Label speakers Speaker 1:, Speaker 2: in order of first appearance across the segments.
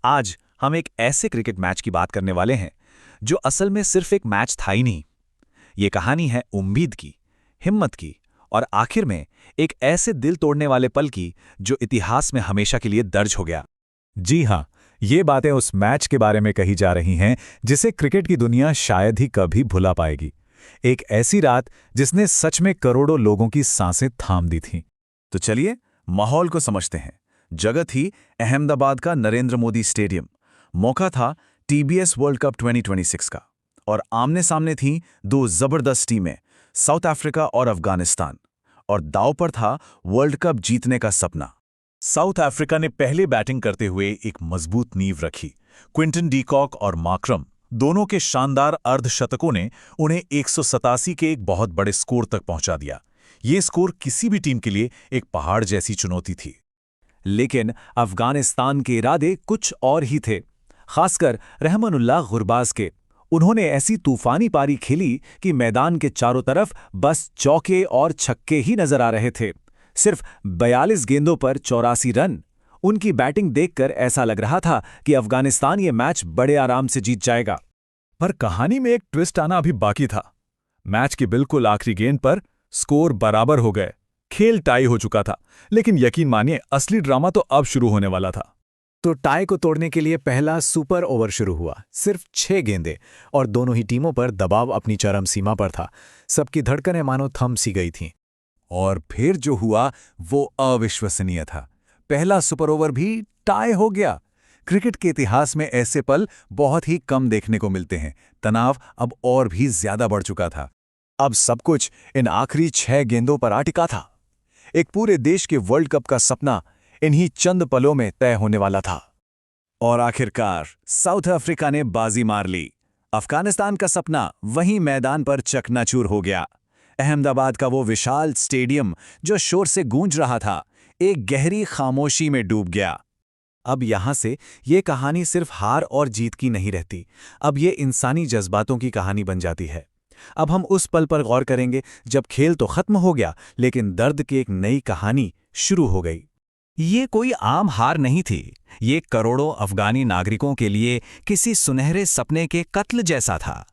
Speaker 1: आज हम एक ऐसे क्रिकेट मैच की बात करने वाले हैं जो असल में सिर्फ एक मैच था ही नहीं। ये कहानी है उम्मीद की, हिम्मत की और आखिर में एक ऐसे दिल तोड़ने वाले पल की जो इतिहास में हमेशा के लिए दर्ज हो गया।
Speaker 2: जी हाँ, ये बातें उस मैच के बारे में कही जा रही हैं जिसे क्रिकेट की दुनिया शायद ही कभी भुला पाएगी। एक ऐसी रात जिसने सच में करोड़ों लोगों की सांसें थाम दी थीं।
Speaker 1: तो चलिए माहौल को समझते हैं। जगह थी अहमदाबाद का नरेंद्र मोदी स्टेडियम। मौका था टीबीएस वर्ल्ड कप 2026 का और आमने सामने थीं दो जबरदस्त टीमें, साउथ अफ्रीका और अफगानिस्तान। और दांव पर था वर्ल्ड कप जीतने का सपना।
Speaker 2: साउथ अफ्रीका ने पहले बैटिंग करते हुए एक मजबूत नींव रखी। क्विंटन डी कॉक और मार्करम दोनों के शानदार अर्धशतकों ने उन्हें 187 के एक बहुत बड़े स्कोर तक पहुंचा दिया। ये स्कोर किसी भी टीम के लिए एक पहाड़ जैसी चुनौती थी।
Speaker 1: लेकिन अफगानिस्तान के इरादे कुछ और ही थे, खासकर रहमानुल्लाह गुरबाज के। उन्होंने ऐसी तूफानी पारी खेली कि मैदान के चारों तरफ बस चौके और छक्के ही नजर आ रहे थे। सिर्फ 42 गेंदों पर 84 रन। उनकी बैटिंग देखकर ऐसा लग रहा था कि अफगानिस्तान ये मैच बड़े आराम से जीत जाएगा।
Speaker 2: पर कहानी में एक ट्विस्ट आना अभी बाकी था। मैच की बिल्कुल आखिरी गेंद पर स्कोर बराबर हो गए। खेल टाई हो चुका था, लेकिन यकीन मानिए असली ड्रामा तो अब शुरू होने वाला था।
Speaker 3: तो टाई को तोड़ने के लिए पहला सुपर ओवर शुरू हुआ। सिर्फ 6 गेंदें और दोनों ही टीमों पर दबाव अपनी चरम सीमा पर था। सबकी धड़कनें मानो थम सी गई थीं।
Speaker 2: और फिर जो हुआ वो अविश्वसनीय था। पहला सुपर ओवर भी टाई हो गया। क्रिकेट के इतिहास में ऐसे पल बहुत ही कम देखने को मिलते हैं। तनाव अब और भी ज्यादा बढ़ चुका था। अब सब कुछ इन आखिरी 6 गेंदों पर आ टिका था। एक पूरे देश के वर्ल्ड कप का सपना इन्हीं चंद पलों में तय होने वाला था।
Speaker 1: और आखिरकार साउथ अफ्रीका ने बाजी मार ली। अफगानिस्तान का सपना वहीं मैदान पर चकनाचूर हो गया। अहमदाबाद का वो विशाल स्टेडियम जो शोर से गूंज रहा था, एक गहरी खामोशी में डूब गया। अब यहां से ये कहानी सिर्फ हार और जीत की नहीं रहती। अब ये इंसानी जज्बातों की कहानी बन जाती है। अब हम उस पल पर गौर करेंगे जब खेल तो खत्म हो गया, लेकिन दर्द की एक नई कहानी शुरू हो गई। ये कोई आम हार नहीं थी। ये करोड़ों अफगानी नागरिकों के लिए किसी सुनहरे सपने के कत्ल जैसा था।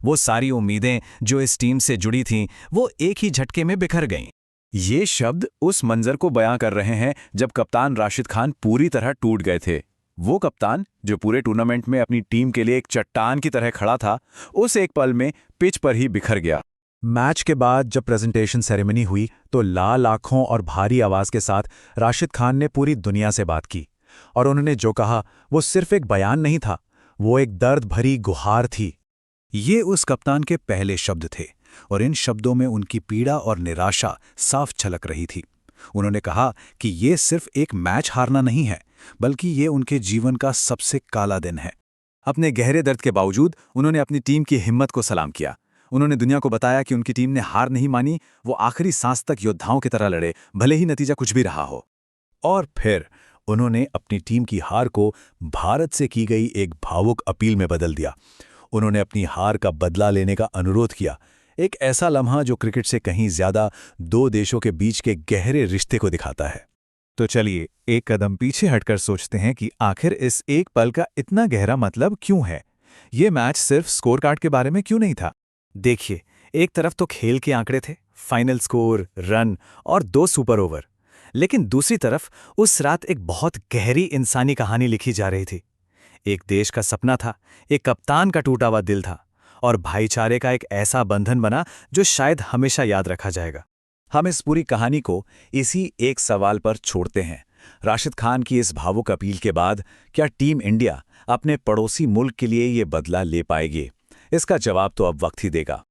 Speaker 1: वो सारी उम्मीदें जो इस टीम से जुड़ी थीं, वो एक ही झटके में बिखर गईं। ये शब्द उस मंजर को बयां कर रहे हैं जब कप्तान राशिद खान पूरी तरह टूट गए थे। वो कप्तान जो पूरे टूर्नामेंट में अपनी टीम के लिए एक चट्टान की तरह खड़ा था, उस एक पल में पिच पर ही बिखर गया।
Speaker 2: मैच के बाद जब प्रेजेंटेशन सेरेमनी हुई तो लाल आंखों और भारी आवाज के साथ राशिद खान ने पूरी दुनिया से बात की। और उन्होंने जो कहा वो सिर्फ एक बयान नहीं था, वो एक दर्द भरी गुहार थी।
Speaker 1: ये उस कप्तान के पहले शब्द थे और इन शब्दों में उनकी पीड़ा और निराशा साफ झलक रही थी। उन्होंने कहा कि ये सिर्फ एक मैच हारना नहीं है, बल्कि ये उनके जीवन का सबसे काला दिन है। अपने गहरे दर्द के बावजूद उन्होंने अपनी टीम की हिम्मत को सलाम किया। उन्होंने दुनिया को बताया कि उनकी टीम ने हार नहीं मानी, वो आखिरी सांस तक योद्धाओं की तरह लड़े, भले ही नतीजा कुछ भी रहा हो।
Speaker 2: और फिर उन्होंने अपनी टीम की हार को भारत से की गई एक भावुक अपील में बदल दिया। उन्होंने अपनी हार का बदला लेने का अनुरोध किया। एक ऐसा लम्हा जो क्रिकेट से कहीं ज्यादा दो देशों के बीच के गहरे रिश्ते को दिखाता है। तो चलिए एक कदम पीछे हटकर सोचते हैं कि आखिर इस एक पल का इतना गहरा मतलब क्यों है। ये मैच सिर्फ स्कोर कार्ड के बारे में क्यों नहीं था।
Speaker 3: देखिए, एक तरफ तो खेल के आंकड़े थे, फाइनल स्कोर, रन और 2 सुपर ओवर। लेकिन दूसरी तरफ उस रात एक बहुत गहरी इंसानी कहानी लिखी जा रही थी। एक देश का सपना था, एक कप्तान का टूटा हुआ दिल था और भाईचारे का एक ऐसा बंधन बना जो शायद हमेशा याद रखा जाएगा।
Speaker 1: हम इस पूरी कहानी को इसी एक सवाल पर छोड़ते हैं। राशिद खान की इस भावुक अपील के बाद क्या टीम इंडिया अपने पड़ोसी मुल्क के लिए ये बदला ले पाएगी? इसका जवाब तो अब वक्त ही देगा।